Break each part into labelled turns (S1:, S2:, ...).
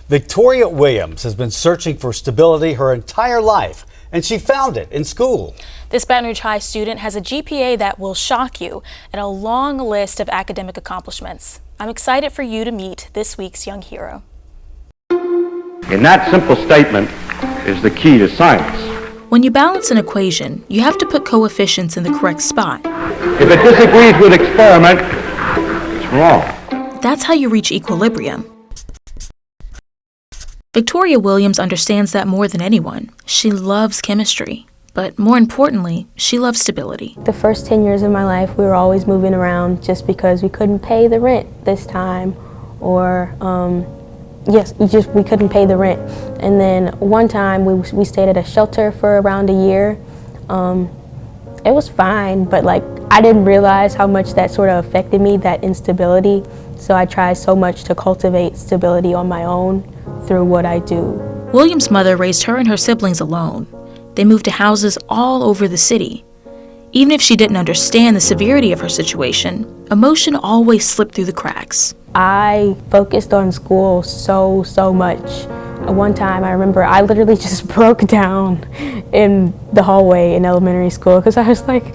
S1: Victoria Williams has been searching for stability her entire life, and she found it in school.
S2: This Baton Rouge High student has a GPA that will shock you and a long list of academic accomplishments. I'm excited for you to meet this week's young hero.
S3: In that simple statement is the key to science.
S2: When you balance an equation, you have to put coefficients in the correct spot.
S3: If it disagrees with experiment, it's wrong.
S2: That's how you reach equilibrium. Victoria Williams understands that more than anyone. She loves chemistry, but more importantly, she loves stability.
S4: The first 10 years of my life, we were always moving around just because we couldn't pay the rent this time, or we couldn't pay the rent. And then one time we stayed at a shelter for around a year. It was fine, but I didn't realize how much that sort of affected me, that instability. So I tried so much to cultivate stability on my own through what I do.
S2: Williams' mother raised her and her siblings alone. They moved to houses all over the city. Even if she didn't understand the severity of her situation, emotion always slipped through the cracks.
S4: I focused on school so much. One time I remember I literally just broke down in the hallway in elementary school because I was like,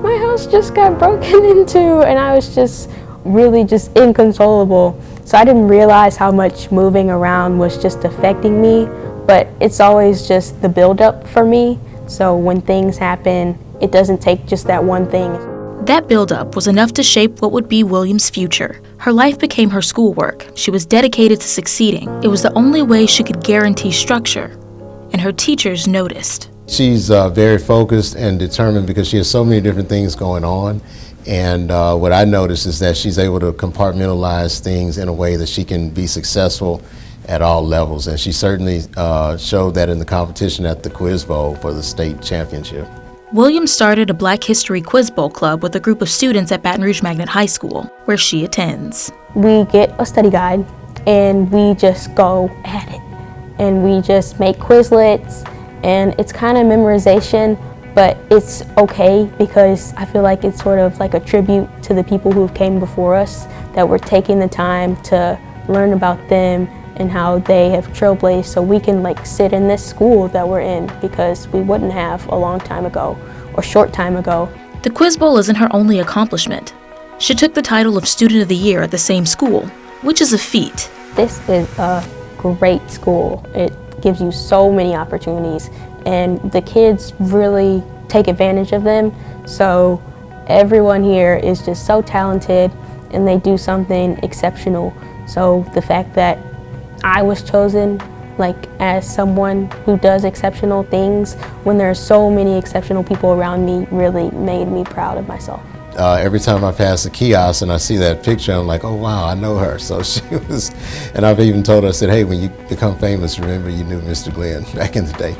S4: my house just got broken into, and I was just really just inconsolable. So I didn't realize how much moving around was just affecting me, but it's always just the buildup for me. So when things happen, it doesn't take just that one thing.
S2: That buildup was enough to shape what would be Williams' future. Her life became her schoolwork. She was dedicated to succeeding. It was the only way she could guarantee structure, and her teachers noticed.
S5: She's very focused and determined because she has so many different things going on. And what I noticed is that she's able to compartmentalize things in a way that she can be successful at all levels. And she certainly showed that in the competition at the Quiz Bowl for the state championship.
S2: Williams started a Black History Quiz Bowl club with a group of students at Baton Rouge Magnet High School, where she attends.
S4: We get a study guide and we just go at it. And we just make Quizlets, and it's kind of memorization, but it's okay because I feel like it's sort of like a tribute to the people who came before us, that we're taking the time to learn about them and how they have trailblazed, so we can sit in this school that we're in, because we wouldn't have a long time ago or short time ago.
S2: The Quiz Bowl isn't her only accomplishment. She took the title of Student of the Year at the same school, which is a feat.
S4: This is a great school. It gives you so many opportunities, and the kids really take advantage of them. So everyone here is just so talented and they do something exceptional. So the fact that I was chosen as someone who does exceptional things when there are so many exceptional people around me really made me proud of myself.
S5: Every time I pass the kiosk and I see that picture, I'm like, oh wow, I know her. So she was, and I've even told her, I said, hey, when you become famous, remember you knew Mr. Glenn back in the day.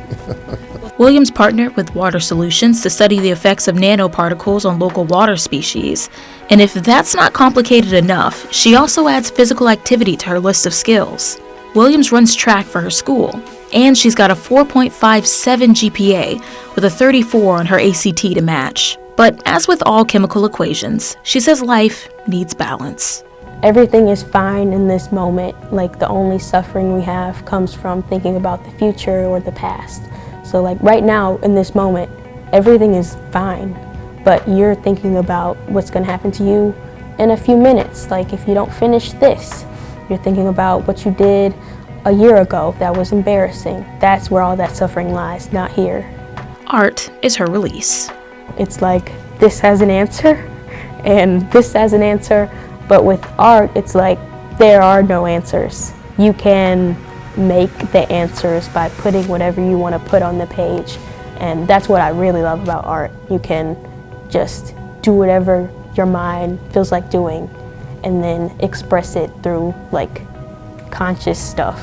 S2: Williams partnered with Water Solutions to study the effects of nanoparticles on local water species. And if that's not complicated enough, she also adds physical activity to her list of skills. Williams runs track for her school, and she's got a 4.57 GPA with a 34 on her ACT to match. But as with all chemical equations, she says life needs balance.
S4: Everything is fine in this moment. The only suffering we have comes from thinking about the future or the past. So right now in this moment, everything is fine, but you're thinking about what's going to happen to you in a few minutes. If you don't finish this, you're thinking about what you did a year ago that was embarrassing. That's where all that suffering lies, not here.
S2: Art is her release.
S4: It's this has an answer and this has an answer, but with art, it's there are no answers. You can make the answers by putting whatever you want to put on the page, and that's what I really love about art. You can just do whatever your mind feels like doing and then express it through conscious stuff,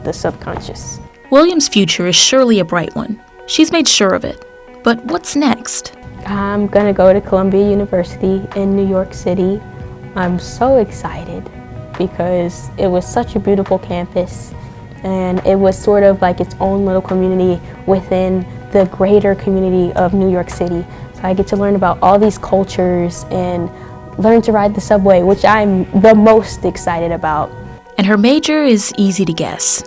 S4: the subconscious.
S2: Williams' future is surely a bright one. She's made sure of it. But what's next?
S4: I'm gonna go to Columbia University in New York City. I'm so excited because it was such a beautiful campus, and it was sort of its own little community within the greater community of New York City. So I get to learn about all these cultures and learn to ride the subway, which I'm the most excited about.
S2: And her major is easy to guess.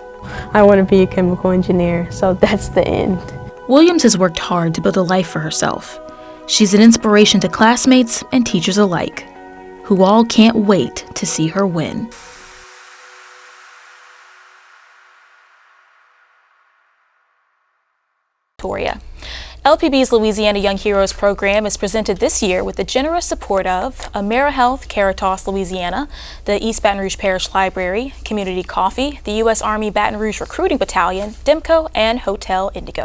S4: I want to be a chemical engineer, so that's the end.
S2: Williams has worked hard to build a life for herself. She's an inspiration to classmates and teachers alike, who all can't wait to see her win.
S6: LPB's Louisiana Young Heroes program is presented this year with the generous support of AmeriHealth, Caritas, Louisiana, the East Baton Rouge Parish Library, Community Coffee, the U.S. Army Baton Rouge Recruiting Battalion, DEMCO, and Hotel Indigo.